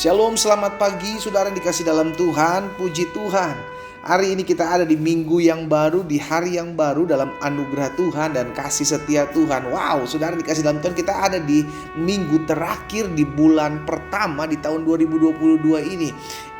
Shalom, selamat pagi saudara dikasih dalam Tuhan, puji Tuhan. Hari ini kita ada di minggu yang baru, di hari yang baru dalam anugerah Tuhan dan kasih setia Tuhan. Wow, saudara dikasih dalam Tuhan, kita ada di minggu terakhir di bulan pertama di tahun 2022 ini.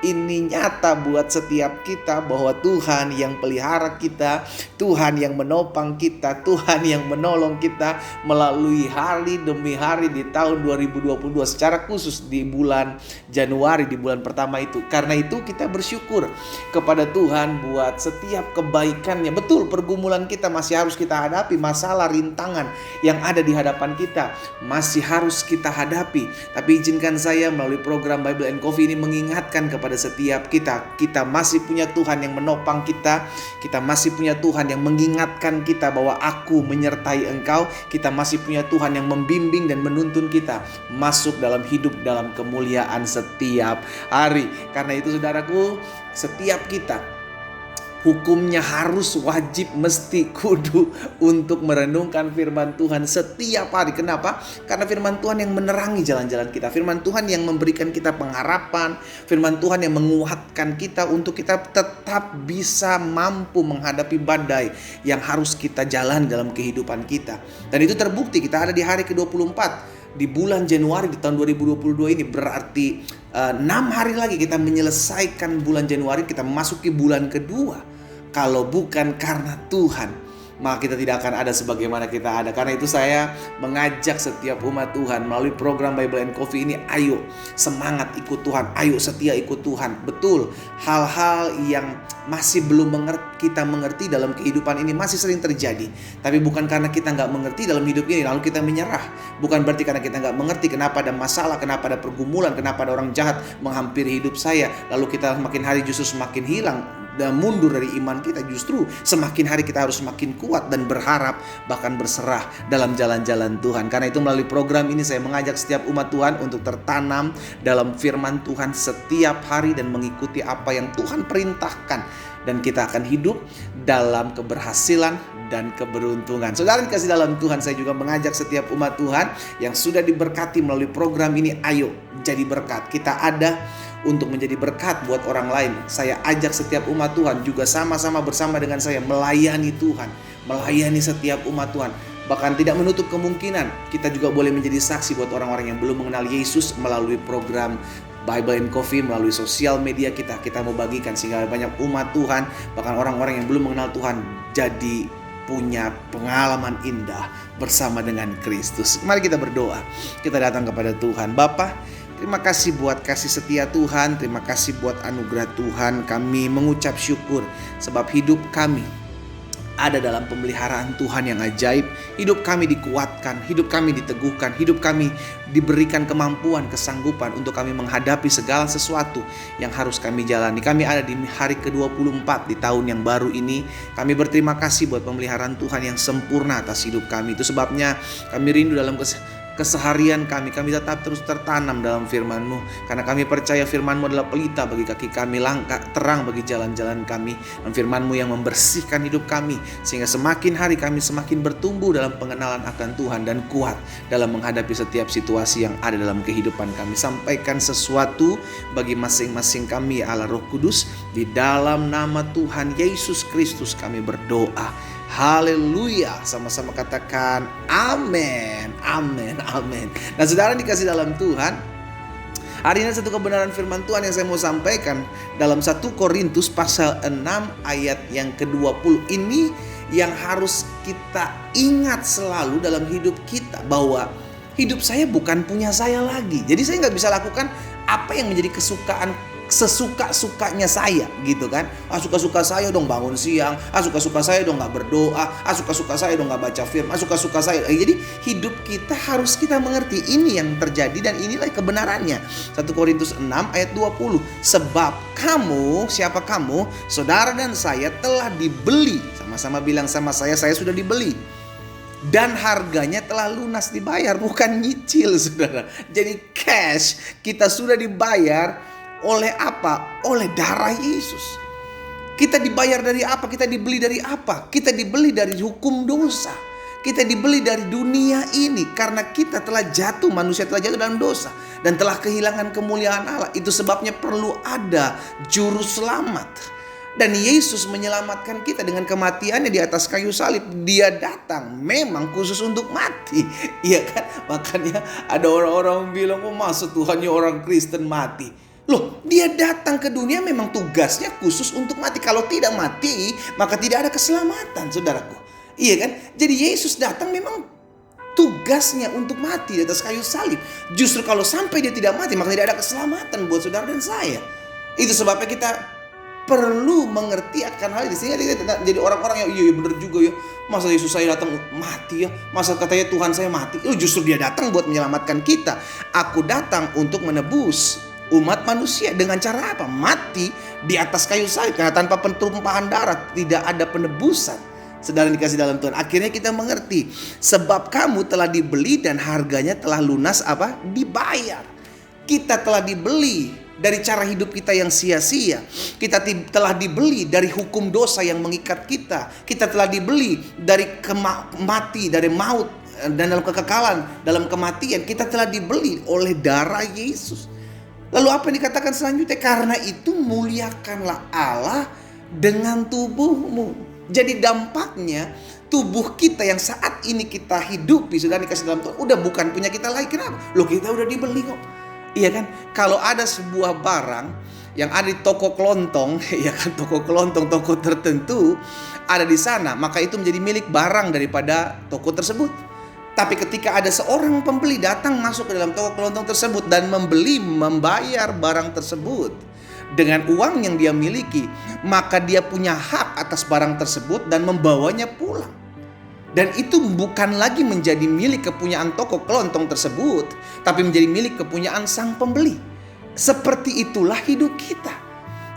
Ini nyata buat setiap kita bahwa Tuhan yang pelihara kita, Tuhan yang menopang kita, Tuhan yang menolong kita melalui hari demi hari di tahun 2022, secara khusus di bulan Januari, di bulan pertama itu. Karena itu kita bersyukur kepada Tuhan buat setiap kebaikannya. Betul, pergumulan kita masih harus kita hadapi, masalah rintangan yang ada di hadapan kita masih harus kita hadapi. Tapi izinkan saya melalui program Bible and Coffee ini mengingatkan kepada setiap kita masih punya Tuhan yang menopang kita masih punya Tuhan yang mengingatkan kita bahwa aku menyertai engkau, kita masih punya Tuhan yang membimbing dan menuntun kita masuk dalam hidup dalam kemuliaan setiap hari. Karena itu saudaraku, setiap kita hukumnya harus, wajib, mesti, kudu untuk merenungkan firman Tuhan setiap hari. Kenapa? Karena firman Tuhan yang menerangi jalan-jalan kita. Firman Tuhan yang memberikan kita pengharapan. Firman Tuhan yang menguatkan kita untuk kita tetap bisa mampu menghadapi badai yang harus kita jalani dalam kehidupan kita. Dan itu terbukti, kita ada di hari ke-24 di bulan Januari di tahun 2022 ini. Berarti 6 hari lagi kita menyelesaikan bulan Januari, kita memasuki bulan kedua. Kalau bukan karena Tuhan, maka kita tidak akan ada sebagaimana kita ada. Karena itu saya mengajak setiap umat Tuhan melalui program Bible and Coffee ini, ayo semangat ikut Tuhan, ayo setia ikut Tuhan. Betul, hal-hal yang masih belum kita mengerti dalam kehidupan ini masih sering terjadi. Tapi bukan karena kita nggak mengerti dalam hidup ini lalu kita menyerah. Bukan berarti karena kita nggak mengerti kenapa ada masalah, kenapa ada pergumulan, kenapa ada orang jahat menghampiri hidup saya, lalu kita semakin hari justru semakin hilang dan mundur dari iman kita. Justru semakin hari kita harus semakin kuat dan berharap, bahkan berserah dalam jalan-jalan Tuhan. Karena itu melalui program ini saya mengajak setiap umat Tuhan untuk tertanam dalam firman Tuhan setiap hari dan mengikuti apa yang Tuhan perintahkan. Dan kita akan hidup dalam keberhasilan dan keberuntungan. Saudara dikasih dalam Tuhan, saya juga mengajak setiap umat Tuhan yang sudah diberkati melalui program ini, ayo jadi berkat. Kita ada untuk menjadi berkat buat orang lain. Saya ajak setiap umat Tuhan juga sama-sama bersama dengan saya melayani Tuhan, melayani setiap umat Tuhan. Bahkan tidak menutup kemungkinan kita juga boleh menjadi saksi buat orang-orang yang belum mengenal Yesus melalui program Bible and Coffee, melalui sosial media kita mau bagikan sehingga banyak umat Tuhan, bahkan orang-orang yang belum mengenal Tuhan jadi punya pengalaman indah bersama dengan Kristus. Mari kita berdoa. Kita datang kepada Tuhan. Bapa, terima kasih buat kasih setia Tuhan, terima kasih buat anugerah Tuhan. Kami mengucap syukur sebab hidup kami ada dalam pemeliharaan Tuhan yang ajaib. Hidup kami dikuatkan, hidup kami diteguhkan, hidup kami diberikan kemampuan, kesanggupan untuk kami menghadapi segala sesuatu yang harus kami jalani. Kami ada di hari ke-24 di tahun yang baru ini. Kami berterima kasih buat pemeliharaan Tuhan yang sempurna atas hidup kami. Itu sebabnya kami rindu dalam keseharian kami tetap terus tertanam dalam firman-Mu. Karena kami percaya firman-Mu adalah pelita bagi kaki kami, langkah terang bagi jalan-jalan kami. Dan firman-Mu yang membersihkan hidup kami, sehingga semakin hari kami semakin bertumbuh dalam pengenalan akan Tuhan dan kuat dalam menghadapi setiap situasi yang ada dalam kehidupan kami. Sampaikan sesuatu bagi masing-masing kami, Allah Roh Kudus. Di dalam nama Tuhan Yesus Kristus kami berdoa. Haleluya. Sama-sama katakan amin, amin, amin. Nah saudara dikasih dalam Tuhan, hari ini satu kebenaran firman Tuhan yang saya mau sampaikan dalam 1 Korintus pasal 6 ayat yang ke-20. Ini yang harus kita ingat selalu dalam hidup kita, bahwa hidup saya bukan punya saya lagi. Jadi saya gak bisa lakukan apa yang menjadi sesuka-sukanya saya, gitu kan. Suka-suka saya dong bangun siang, suka-suka saya dong gak berdoa, suka-suka saya dong gak baca firman, suka-suka saya. Jadi hidup kita harus kita mengerti ini yang terjadi dan inilah kebenarannya. 1 Korintus 6 ayat 20. Sebab kamu, siapa kamu? Saudara dan saya telah dibeli. Sama-sama bilang sama saya sudah dibeli. Dan harganya telah lunas dibayar, bukan nyicil saudara. Jadi cash, kita sudah dibayar. Oleh apa? Oleh darah Yesus. Kita dibayar dari apa? Kita dibeli dari apa? Kita dibeli dari hukum dosa. Kita dibeli dari dunia ini karena kita telah jatuh, manusia telah jatuh dalam dosa dan telah kehilangan kemuliaan Allah. Itu sebabnya perlu ada juru selamat. Dan Yesus menyelamatkan kita dengan kematiannya di atas kayu salib. Dia datang memang khusus untuk mati. Iya kan? Makanya ada orang-orang bilang, oh masa Tuhannya orang Kristen mati? Loh, dia datang ke dunia memang tugasnya khusus untuk mati. Kalau tidak mati, maka tidak ada keselamatan, saudaraku. Iya kan? Jadi Yesus datang memang tugasnya untuk mati di atas kayu salib. Justru kalau sampai dia tidak mati, maka tidak ada keselamatan buat saudara dan saya. Itu sebabnya kita perlu mengerti akan hal ini. Sehingga kita jadi orang-orang yang iya benar juga ya. Masa Yesus saya datang mati ya? Masa katanya Tuhan saya mati? Justru dia datang buat menyelamatkan kita. Aku datang untuk menebus umat manusia. Dengan cara apa? Mati di atas kayu salib. Karena tanpa penumpahan darah tidak ada penebusan. Saudara dikasih dalam Tuhan, akhirnya kita mengerti, sebab kamu telah dibeli dan harganya telah lunas apa? Dibayar. Kita telah dibeli dari cara hidup kita yang sia-sia. Kita telah dibeli dari hukum dosa yang mengikat kita. Kita telah dibeli dari dari maut dan dalam kekekalan, dalam kematian. Kita telah dibeli oleh darah Yesus. Lalu apa yang dikatakan selanjutnya? Karena itu muliakanlah Allah dengan tubuhmu. Jadi dampaknya tubuh kita yang saat ini kita hidupi, sudah dikasih dalam Tuhan, udah bukan punya kita lagi. Kenapa? Loh, kita udah dibeli kok. Iya kan? Kalau ada sebuah barang yang ada di toko kelontong, ya kan, toko kelontong, toko tertentu ada di sana, maka itu menjadi milik barang daripada toko tersebut. Tapi ketika ada seorang pembeli datang masuk ke dalam toko kelontong tersebut dan membayar barang tersebut dengan uang yang dia miliki, maka dia punya hak atas barang tersebut dan membawanya pulang. Dan itu bukan lagi menjadi milik kepunyaan toko kelontong tersebut, tapi menjadi milik kepunyaan sang pembeli. Seperti itulah hidup kita.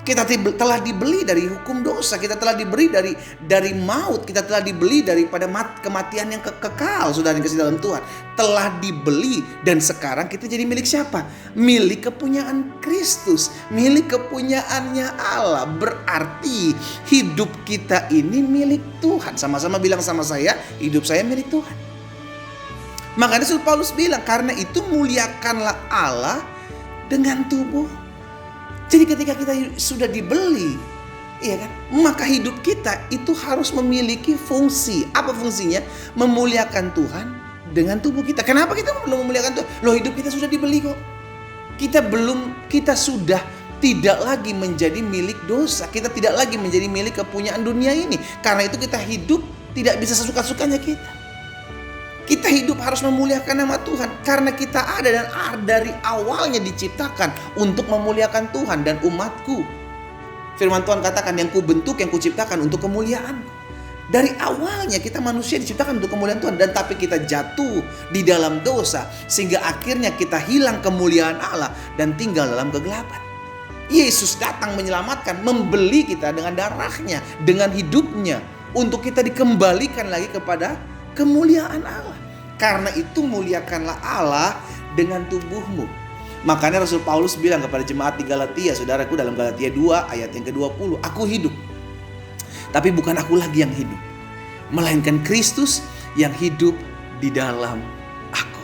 Kita telah dibeli dari hukum dosa, kita telah dibeli dari maut, kita telah dibeli daripada kematian yang kekal. Sudah dikasih dalam Tuhan, telah dibeli, dan sekarang kita jadi milik siapa? Milik kepunyaan Kristus, milik kepunyaannya Allah. Berarti hidup kita ini milik Tuhan. Sama-sama bilang sama saya, hidup saya milik Tuhan. Makanya Rasul Paulus bilang, karena itu muliakanlah Allah dengan tubuh. Jadi ketika kita sudah dibeli, iya kan, maka hidup kita itu harus memiliki fungsi. Apa fungsinya? Memuliakan Tuhan dengan tubuh kita. Kenapa kita belum memuliakan Tuhan? Loh, hidup kita sudah dibeli kok. Kita sudah tidak lagi menjadi milik dosa. Kita tidak lagi menjadi milik kepunyaan dunia ini. Karena itu kita hidup tidak bisa sesuka-sukanya kita. Kita hidup harus memuliakan nama Tuhan karena kita ada dan dari awalnya diciptakan untuk memuliakan Tuhan dan umatku. Firman Tuhan katakan, yang kubentuk, yang kuciptakan untuk kemuliaan. Dari awalnya kita manusia diciptakan untuk kemuliaan Tuhan, dan tapi kita jatuh di dalam dosa sehingga akhirnya kita hilang kemuliaan Allah dan tinggal dalam kegelapan. Yesus datang menyelamatkan, membeli kita dengan darahnya, dengan hidupnya, untuk kita dikembalikan lagi kepada kemuliaan Allah. Karena itu muliakanlah Allah dengan tubuhmu. Makanya Rasul Paulus bilang kepada jemaat di Galatia, saudaraku, dalam Galatia 2 ayat yang ke-20, aku hidup, tapi bukan aku lagi yang hidup, melainkan Kristus yang hidup di dalam aku.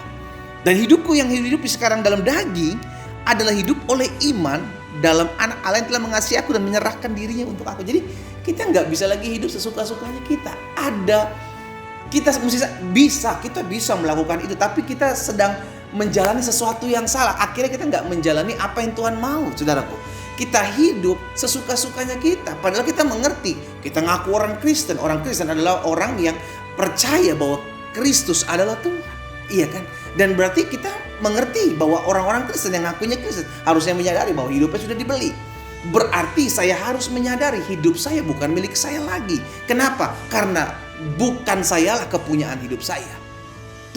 Dan hidupku yang hidup sekarang dalam daging adalah hidup oleh iman dalam Anak Allah yang telah mengasihi aku dan menyerahkan dirinya untuk aku. Jadi kita nggak bisa lagi hidup sesuka-sukanya kita. Kita bisa melakukan itu, tapi kita sedang menjalani sesuatu yang salah. Akhirnya kita nggak menjalani apa yang Tuhan mau, saudaraku. Kita hidup sesuka-sukanya kita, padahal kita mengerti. Kita ngaku orang Kristen. Orang Kristen adalah orang yang percaya bahwa Kristus adalah Tuhan, iya kan? Dan berarti kita mengerti bahwa orang-orang Kristen yang ngakunya Kristen harusnya menyadari bahwa hidupnya sudah dibeli. Berarti saya harus menyadari hidup saya bukan milik saya lagi. Kenapa? Karena bukan sayalah kepunyaan hidup saya.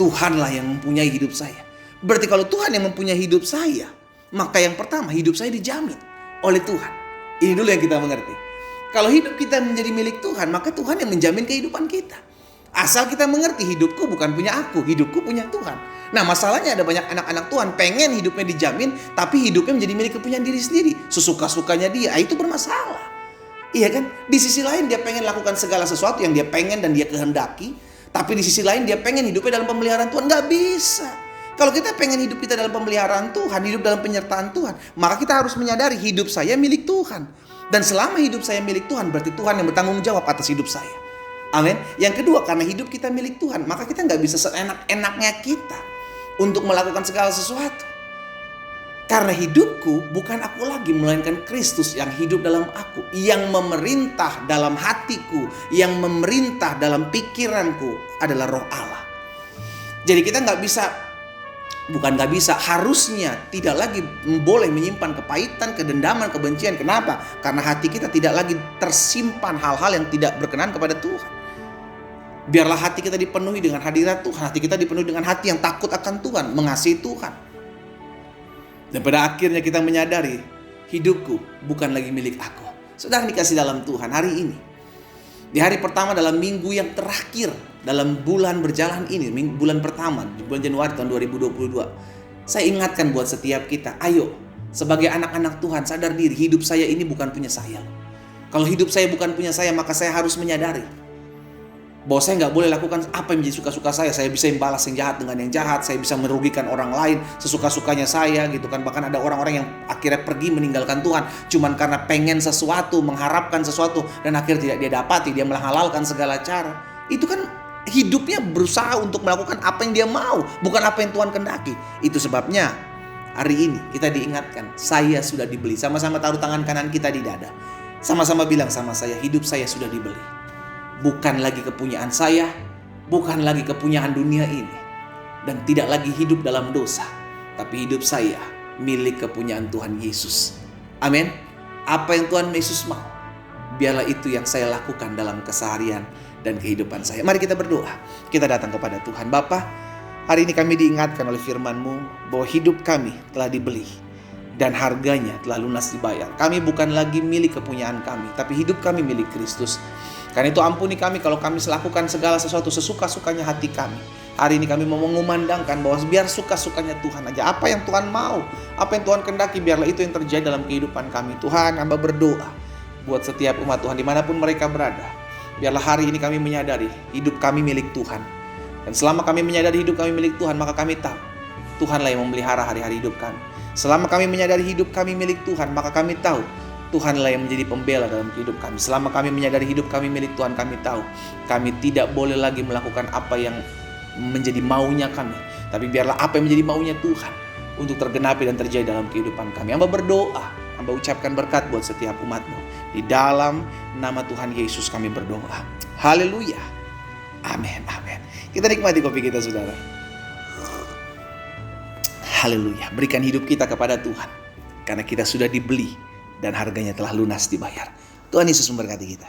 Tuhanlah yang mempunyai hidup saya. Berarti kalau Tuhan yang mempunyai hidup saya, maka yang pertama, hidup saya dijamin oleh Tuhan. Ini dulu yang kita mengerti. Kalau hidup kita menjadi milik Tuhan, maka Tuhan yang menjamin kehidupan kita. Asal kita mengerti, hidupku bukan punya aku, hidupku punya Tuhan. Nah, masalahnya ada banyak anak-anak Tuhan pengen hidupnya dijamin, tapi hidupnya menjadi milik kepunyaan diri sendiri, sesuka-sukanya dia. Itu bermasalah. Iya kan? Di sisi lain dia pengen lakukan segala sesuatu yang dia pengen dan dia kehendaki, Tapi di sisi lain dia pengen hidupnya dalam pemeliharaan Tuhan. Nggak bisa. Kalau kita pengen hidup kita dalam pemeliharaan Tuhan, hidup dalam penyertaan Tuhan, maka kita harus menyadari hidup saya milik Tuhan. Dan selama hidup saya milik Tuhan, berarti Tuhan yang bertanggung jawab atas hidup saya. Amin. Yang kedua, karena hidup kita milik Tuhan, maka kita nggak bisa seenak-enaknya kita untuk melakukan segala sesuatu. Karena hidupku bukan aku lagi, melainkan Kristus yang hidup dalam aku, yang memerintah dalam hatiku, yang memerintah dalam pikiranku adalah Roh Allah. Jadi kita harusnya tidak lagi boleh menyimpan kepahitan, kedendaman, kebencian. Kenapa? Karena hati kita tidak lagi tersimpan hal-hal yang tidak berkenan kepada Tuhan. Biarlah hati kita dipenuhi dengan hadirat Tuhan, hati kita dipenuhi dengan hati yang takut akan Tuhan, mengasihi Tuhan. Dan pada akhirnya kita menyadari hidupku bukan lagi milik aku. Saudara dikasih dalam Tuhan, hari ini, di hari pertama dalam minggu yang terakhir dalam bulan berjalan ini, bulan pertama di bulan Januari tahun 2022, saya ingatkan buat setiap kita, ayo sebagai anak-anak Tuhan sadar diri, hidup saya ini bukan punya saya. Kalau hidup saya bukan punya saya, maka saya harus menyadari bahwa saya nggak boleh lakukan apa yang menjadi suka-suka saya. Saya bisa membalas yang jahat dengan yang jahat, saya bisa merugikan orang lain sesuka-sukanya saya gitu kan. Bahkan ada orang-orang yang akhirnya pergi meninggalkan Tuhan cuman karena pengen sesuatu, mengharapkan sesuatu, dan akhirnya tidak dia dapati, dia menghalalkan segala cara. Itu kan hidupnya berusaha untuk melakukan apa yang dia mau, bukan apa yang Tuhan kehendaki. Itu sebabnya hari ini kita diingatkan, saya sudah dibeli. Sama-sama taruh tangan kanan kita di dada, sama-sama bilang sama saya, hidup saya sudah dibeli. Bukan lagi kepunyaan saya, bukan lagi kepunyaan dunia ini, dan tidak lagi hidup dalam dosa, tapi hidup saya milik kepunyaan Tuhan Yesus. Amin. Apa yang Tuhan Yesus mau, biarlah itu yang saya lakukan dalam keseharian dan kehidupan saya. Mari kita berdoa. Kita datang kepada Tuhan. Bapa, hari ini kami diingatkan oleh firman-Mu bahwa hidup kami telah dibeli dan harganya telah lunas dibayar. Kami bukan lagi milik kepunyaan kami, tapi hidup kami milik Kristus. Karena itu ampuni kami kalau kami melakukan segala sesuatu sesuka-sukanya hati kami. Hari ini kami mau mengumandangkan bahwa biar suka-sukanya Tuhan aja. Apa yang Tuhan mau, apa yang Tuhan kehendaki, biarlah itu yang terjadi dalam kehidupan kami. Tuhan, hamba berdoa buat setiap umat Tuhan dimanapun mereka berada. Biarlah hari ini kami menyadari hidup kami milik Tuhan. Dan selama kami menyadari hidup kami milik Tuhan, maka kami tahu Tuhanlah yang memelihara hari-hari hidup kami. Selama kami menyadari hidup kami milik Tuhan, maka kami tahu Tuhanlah yang menjadi pembela dalam hidup kami. Selama kami menyadari hidup kami milik Tuhan, kami tahu kami tidak boleh lagi melakukan apa yang menjadi maunya kami, tapi biarlah apa yang menjadi maunya Tuhan untuk tergenapi dan terjadi dalam kehidupan kami. Hamba berdoa, hamba ucapkan berkat buat setiap umat-Mu. Di dalam nama Tuhan Yesus kami berdoa. Haleluya. Amin, amin. Kita nikmati kopi kita, saudara. Haleluya. Berikan hidup kita kepada Tuhan, karena kita sudah dibeli dan harganya telah lunas dibayar. Tuhan Yesus memberkati kita.